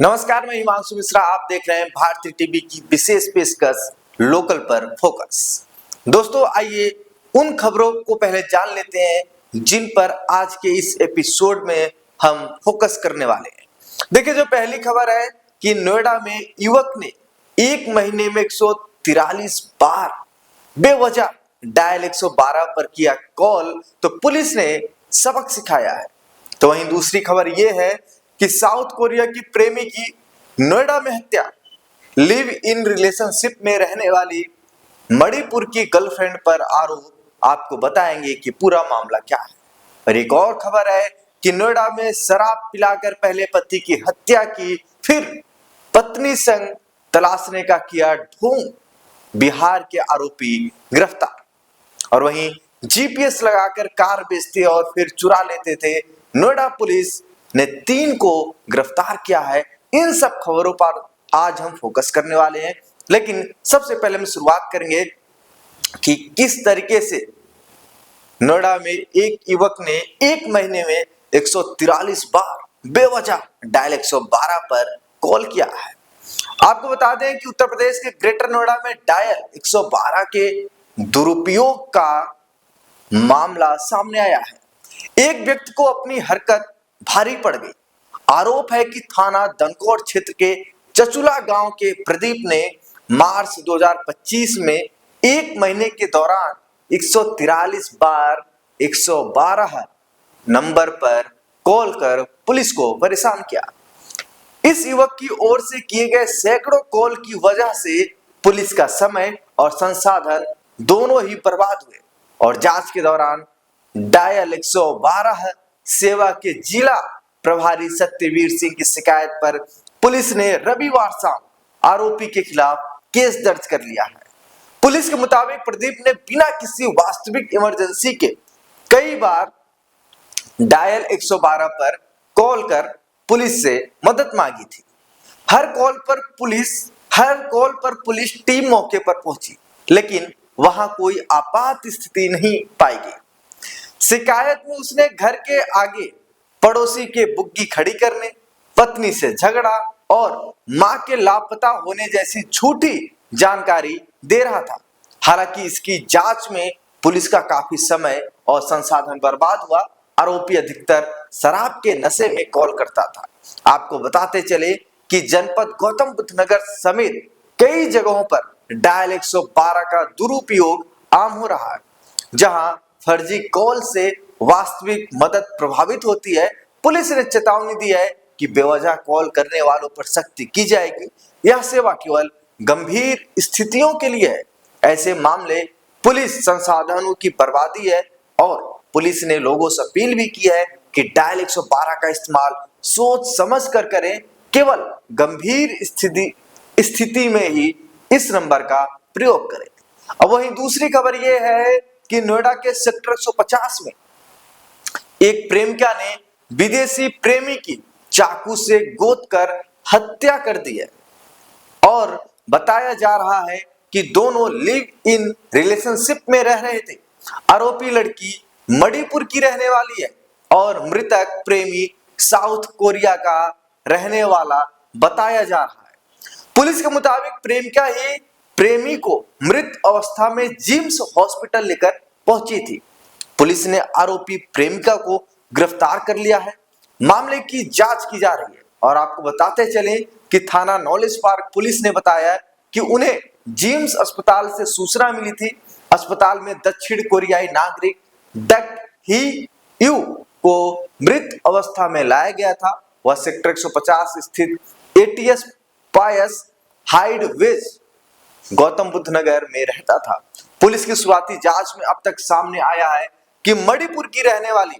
नमस्कार, मैं हिमांशु मिश्रा। आप देख रहे हैं भारतीय टीवी की विशेष पेशकश लोकल पर फोकस। दोस्तों, आइए उन खबरों को पहले जान लेते हैं जिन पर आज के इस एपिसोड में हम फोकस करने वाले हैं। देखिए, जो पहली खबर है कि नोएडा में युवक ने एक महीने में 143 बार बेवजह डायल 112 पर किया कॉल, तो पुलिस ने सबक सिखाया है। तो वहीं दूसरी खबर यह है कि साउथ कोरिया की प्रेमी की नोएडा में हत्या। लिव इन रिलेशनशिप में रहने वाली मणिपुर की गर्लफ्रेंड पर आरोप। आपको बताएंगे कि पूरा मामला क्या है। और एक और खबर है कि नोएडा में शराब पिलाकर पहले पति की हत्या की, फिर पत्नी संग तलाशने का किया ढोंग। बिहार के आरोपी गिरफ्तार। और वहीं जीपीएस लगाकर कार बेचते और फिर चुरा लेते थे। नोएडा पुलिस ने 3 को गिरफ्तार किया है। इन सब खबरों पर आज हम फोकस करने वाले हैं, लेकिन सबसे पहले हम शुरुआत करेंगे कि किस तरीके से नोएडा में एक युवक ने एक महीने में 143 बार बेवजह डायल 112 पर कॉल किया है। आपको बता दें कि उत्तर प्रदेश के ग्रेटर नोएडा में डायल 112 के दुरुपयोग का मामला सामने आया है। एक व्यक्ति को अपनी हरकत भारी पड़ गई। आरोप है कि थाना दनकौर क्षेत्र के चचुला गांव के प्रदीप ने मार्च 2025 में एक महीने के दौरान 143 बार 112 नंबर पर कॉल कर पुलिस को परेशान किया। इस युवक की ओर से किए गए सैकड़ों कॉल की वजह से पुलिस का समय और संसाधन दोनों ही बर्बाद हुए और जांच के दौरान डायल 112 सेवा के जिला प्रभारी सत्यवीर सिंह की शिकायत पर पुलिस ने रविवार शाम आरोपी के खिलाफ केस दर्ज कर लिया है। पुलिस के मुताबिक प्रदीप ने बिना किसी वास्तविक इमरजेंसी के कई बार डायल 112 पर कॉल कर पुलिस से मदद मांगी थी। हर कॉल पर पुलिस टीम मौके पर पहुंची, लेकिन वहां कोई आपात स्थिति नहीं पाई गई। शिकायत में उसने घर के आगे पड़ोसी के बुग्गी खड़ी करने, पत्नी से झगड़ा और मां के लापता होने जैसी झूठी जानकारी दे रहा था। हालांकि इसकी जांच में पुलिस का काफी समय और संसाधन बर्बाद हुआ। आरोपी अधिकतर शराब के नशे में कॉल करता था। आपको बताते चले कि जनपद गौतम बुद्ध नगर समेत कई जगहों पर डायल 112 का दुरुपयोग आम हो रहा है, जहां फर्जी कॉल से वास्तविक मदद प्रभावित होती है। पुलिस ने चेतावनी दी है कि बेवजह कॉल करने वालों पर सख्ती की जाएगी। यह सेवा केवल गंभीर स्थितियों के लिए है। ऐसे मामले पुलिस संसाधनों की बर्बादी है और पुलिस ने लोगों से अपील भी की है कि डायल 112 का इस्तेमाल सोच समझ कर करें। केवल गंभीर स्थिति में ही इस नंबर का प्रयोग करें। अब वहीं दूसरी खबर यह है कि नोएडा के सेक्टर 150 में एक प्रेमिका ने विदेशी प्रेमी की चाकू से गोद कर हत्या कर दी है और बताया जा रहा है कि दोनों लिव इन रिलेशनशिप में रह रहे थे। आरोपी लड़की मणिपुर की रहने वाली है और मृतक प्रेमी साउथ कोरिया का रहने वाला बताया जा रहा है। पुलिस के मुताबिक प्रेमिका ही प्रेमी को मृत अवस्था में जिम्स हॉस्पिटल लेकर पहुंची थी। पुलिस ने आरोपी प्रेमिका को गिरफ्तार कर लिया है। मामले की जांच की जा रही है और आपको बताते चले कि थाना नॉलेज पार्क पुलिस ने बताया कि उन्हें जिम्स अस्पताल से सूचना मिली थी। अस्पताल में दक्षिण कोरियाई नागरिक डक ही यू को मृत अवस्था में लाया गया था। वह सेक्टर 150 स्थित एटीएस पायस हाइडवेज गौतम बुद्ध नगर में रहता था। पुलिस की शुरुआती जांच में अब तक सामने आया है कि मणिपुर की रहने वाली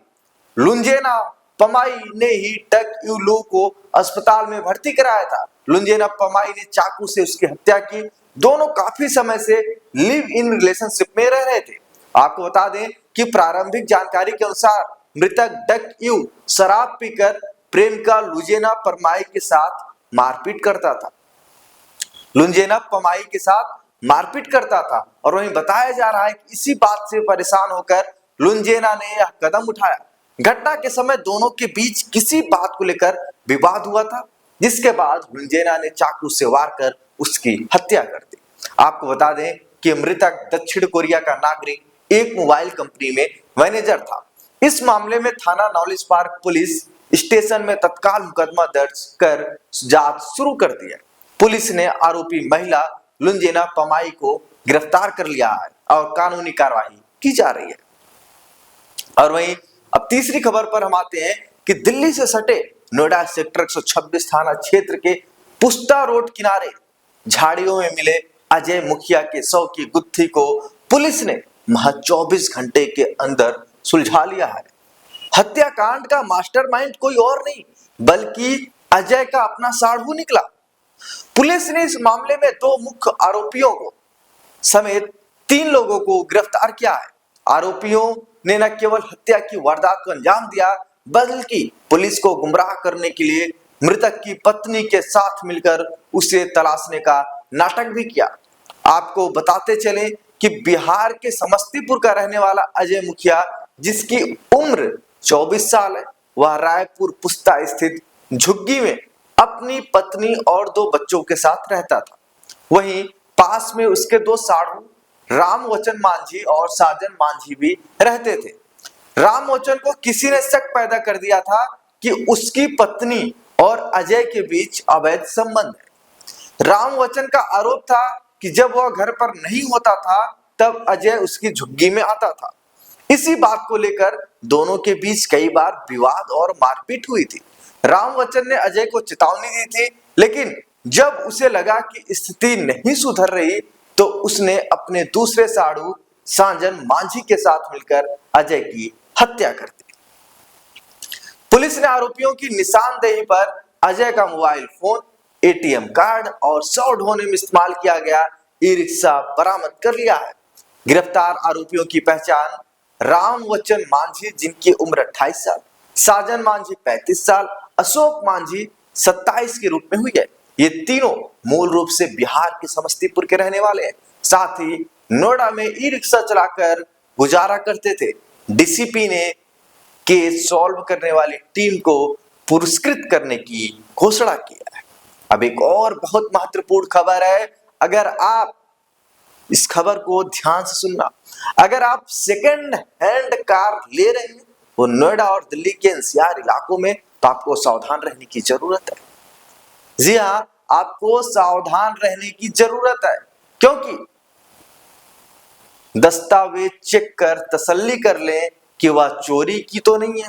लुंजेना पमाई ने ही डक यू लू को अस्पताल में भर्ती कराया था। लुंजेना पमाई ने चाकू से उसकी हत्या की। दोनों काफी समय से लिव इन रिलेशनशिप में रह रहे थे। आपको बता दें कि प्रारंभिक जानकारी के अनुसार मृतक डक यू शराब पीकर प्रेमिका लुंजेना पमाई के साथ मारपीट करता था। और वहीं बताया जा रहा है कि इसी बात से परेशान होकर लुंजेना ने यह कदम उठाया। घटना के समय दोनों के बीच किसी बात को लेकर विवाद हुआ था। जिसके बाद लुंजेना ने चाकू से वार कर उसकी हत्या कर दी। आपको बता दें कि मृतक दक्षिण कोरिया का नागरिक एक मोबाइल कंपनी में मैनेजर था। इस मामले में थाना नॉलेज पार्क पुलिस स्टेशन में तत्काल मुकदमा दर्ज कर जांच शुरू कर दी है। पुलिस ने आरोपी महिला लुंजेना पमाई को गिरफ्तार कर लिया है और कानूनी कार्रवाई की जा रही है। और वहीं अब तीसरी खबर पर हम आते हैं कि दिल्ली से सटे नोएडा सेक्टर 126 थाना क्षेत्र के पुस्ता रोड किनारे झाड़ियों में मिले अजय मुखिया के शव की गुत्थी को पुलिस ने महज 24 घंटे के अंदर सुलझा लिया है। हत्याकांड का मास्टरमाइंड कोई और नहीं बल्कि अजय का अपना साढ़ू निकला। पुलिस ने इस मामले में 2 मुख्य आरोपियों को समेत 3 लोगों को गिरफ्तार किया है। आरोपियों ने न केवल हत्या की वारदात को अंजाम दिया बल्कि पुलिस को गुमराह करने के लिए मृतक की पत्नी के साथ मिलकर उसे तलाशने का नाटक भी किया। आपको बताते चले कि बिहार के समस्तीपुर का रहने वाला अजय मुखिया, जिसकी उम्र 24 साल है, वह रायपुर पुस्ता स्थित झुग्गी में अपनी पत्नी और 2 बच्चों के साथ रहता था। वहीं पास में उसके 2 साढ़ू रामवचन मांझी और साजन मांझी भी रहते थे। रामवचन को किसी ने शक पैदा कर दिया था कि उसकी पत्नी और अजय के बीच अवैध संबंध है। रामवचन का आरोप था कि जब वह घर पर नहीं होता था तब अजय उसकी झुग्गी में आता था। इसी बात को लेकर दोनों के बीच कई बार विवाद और मारपीट हुई थी। रामवचन ने अजय को चेतावनी दी थी, लेकिन जब उसे लगा कि स्थिति नहीं सुधर रही तो उसने अपने दूसरे साढ़ू साजन मांझी के साथ मिलकर अजय की हत्या कर दी। पुलिस ने आरोपियों की निशानदेही पर अजय का मोबाइल फोन, एटीएम कार्ड और शव ढोने में इस्तेमाल किया गया ई-रिक्शा बरामद कर लिया है। गिरफ्तार आरोपियों की पहचान रामवचन मांझी, जिनकी उम्र 28 साल, साजन मांझी 35 साल, अशोक मांझी 27 के रूप में हुई है। ये तीनों मूल रूप से बिहार के समस्तीपुर के रहने वाले हैं। साथ ही नोएडा में ई रिक्शा चलाकर गुजारा करते थे। डीसीपी ने केस सॉल्व करने वाली टीम को पुरस्कृत करने की घोषणा की है। अब एक और बहुत महत्वपूर्ण खबर है, अगर आप इस खबर को ध्यान से सुनना। अगर आप सेकेंड हैंड कार ले रहे हैं वो नोएडा और दिल्ली के एनसीआर इलाकों में, तो आपको सावधान रहने की जरूरत है। जी हाँ, आपको सावधान रहने की जरूरत है, क्योंकि दस्तावेज चेक कर तसल्ली कर लें कि वह चोरी की तो नहीं है,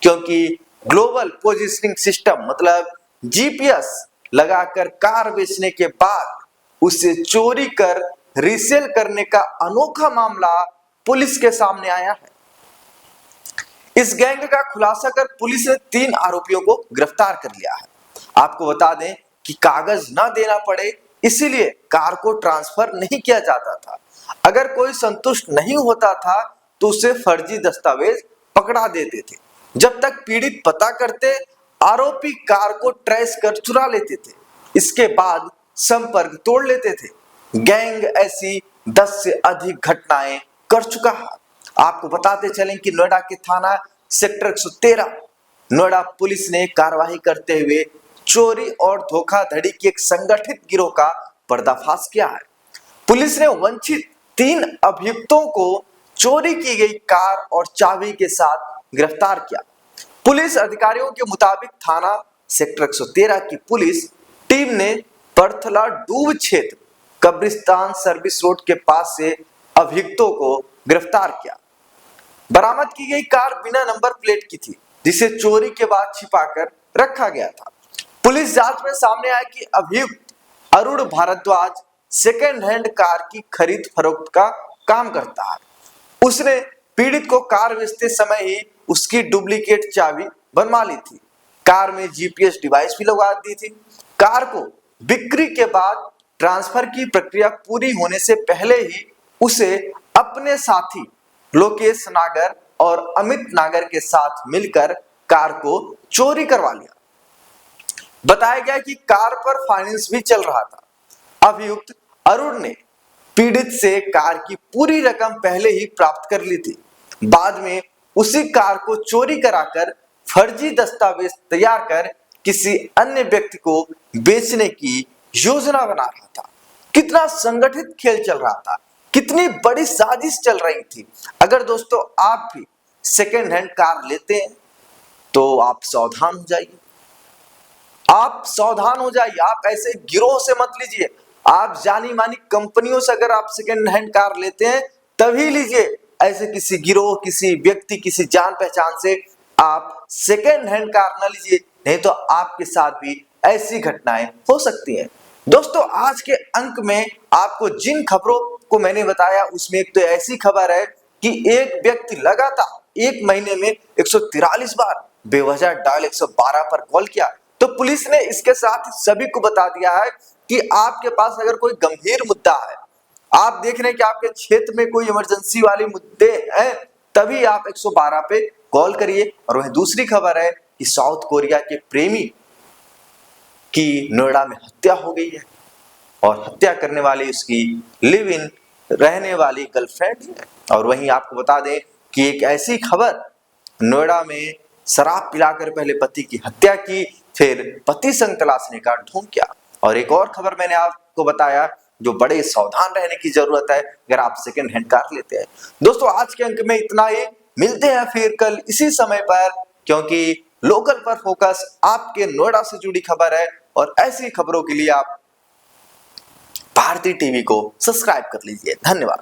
क्योंकि ग्लोबल पोजीशनिंग सिस्टम मतलब जीपीएस लगाकर कार बेचने के बाद उसे चोरी कर रीसेल करने का अनोखा मामला पुलिस के सामने आया है। इस गैंग का खुलासा कर पुलिस ने 3 आरोपियों को गिरफ्तार कर लिया है। आपको बता दें कि कागज ना देना पड़े इसीलिए कार को ट्रांसफर नहीं किया जाता था। अगर कोई संतुष्ट नहीं होता था तो उसे फर्जी दस्तावेज पकड़ा देते थे। जब तक पीड़ित पता करते, आरोपी कार को ट्रेस कर चुरा लेते थे। इसके बाद संपर्क तोड़ लेते थे। गैंग ऐसी 10 से अधिक घटनाएं कर चुका है। आपको बताते चलें कि नोएडा के थाना सेक्टर 113 नोएडा पुलिस ने कार्रवाई करते हुए चोरी और धोखाधड़ी की एक संगठित गिरोह का पर्दाफाश किया है। पुलिस ने वंचित 3 अभियुक्तों को चोरी की गई कार और चाबी के साथ गिरफ्तार किया। पुलिस अधिकारियों के मुताबिक थाना सेक्टर 113 की पुलिस टीम ने बर्थला डूब क्षेत्र कब्रिस्तान सर्विस रोड के पास से अभियुक्तों को गिरफ्तार किया। बरामद की गई कार बिना नंबर प्लेट की थी, जिसे चोरी के बाद छिपाकर रखा गया था। पुलिस जांच में सामने आया कि अभियुक्त Arun Bhardwaj second hand car की खरीद फरोख्त का काम करता है। उसने पीड़ित को कार बेचते समय ही उसकी डुप्लीकेट चाबी बनवा ली थी। कार में जीपीएस डिवाइस भी लगा दी थी। कार को बिक्री के बाद ट्रांसफर की प्रक्रिया पूरी होने से पहले ही उसे अपने साथी लोकेश नागर और अमित नागर के साथ मिलकर कार को चोरी करवा लिया। बताया गया कि कार पर फाइनेंस भी चल रहा था। अभियुक्त अरुण ने पीड़ित से कार की पूरी रकम पहले ही प्राप्त कर ली थी। बाद में उसी कार को चोरी कराकर फर्जी दस्तावेज तैयार कर किसी अन्य व्यक्ति को बेचने की योजना बना रहा था। कितना संगठित खेल चल रहा था, कितनी बड़ी साजिश चल रही थी। अगर दोस्तों आप भी सेकेंड हैंड कार लेते हैं तो आप सावधान हो जाइए, आप सावधान हो जाइए। आप ऐसे गिरोह से मत लीजिए। आप जानी मानी कंपनियों से अगर आप सेकेंड हैंड कार लेते हैं तभी लीजिए। ऐसे किसी गिरोह, किसी व्यक्ति, किसी जान पहचान से आप सेकेंड हैंड कार न लीजिए, नहीं तो आपके साथ भी ऐसी घटनाएं हो सकती हैं। दोस्तों आज के अंक में आपको जिन खबरों को मैंने बताया उसमें एक तो ऐसी खबर है कि एक व्यक्ति लगातार एक महीने में 143 बार बेवजह डायल 112 पर कॉल किया। तो पुलिस ने इसके साथ ही सभी को बता दिया है कि आपके पास अगर कोई गंभीर मुद्दा है, आप देख रहे हैं कि आपके क्षेत्र में कोई इमरजेंसी वाले मुद्दे हैं, तभी आप 112 पे कॉल करिए। और वहीं दूसरी खबर है कि साउथ कोरिया के प्रेमी की नोएडा में हत्या हो गई है और हत्या करने वाली उसकी लिव इन रहने वाली गर्लफ्रेंड है। और वहीं आपको बता दें कि एक ऐसी खबर, नोएडा में शराब पिलाकर पहले पति की हत्या की, फिर पति संग तलाशने का ढोंग किया। और एक और खबर मैंने आपको बताया जो बड़े सावधान रहने की जरूरत है अगर आप सेकेंड हैंड कार लेते हैं। दोस्तों आज के अंक में इतना ही, मिलते हैं फिर कल इसी समय पर, क्योंकि लोकल पर फोकस आपके नोएडा से जुड़ी खबर है और ऐसी खबरों के लिए आप भारती टीवी को सब्सक्राइब कर लीजिए। धन्यवाद।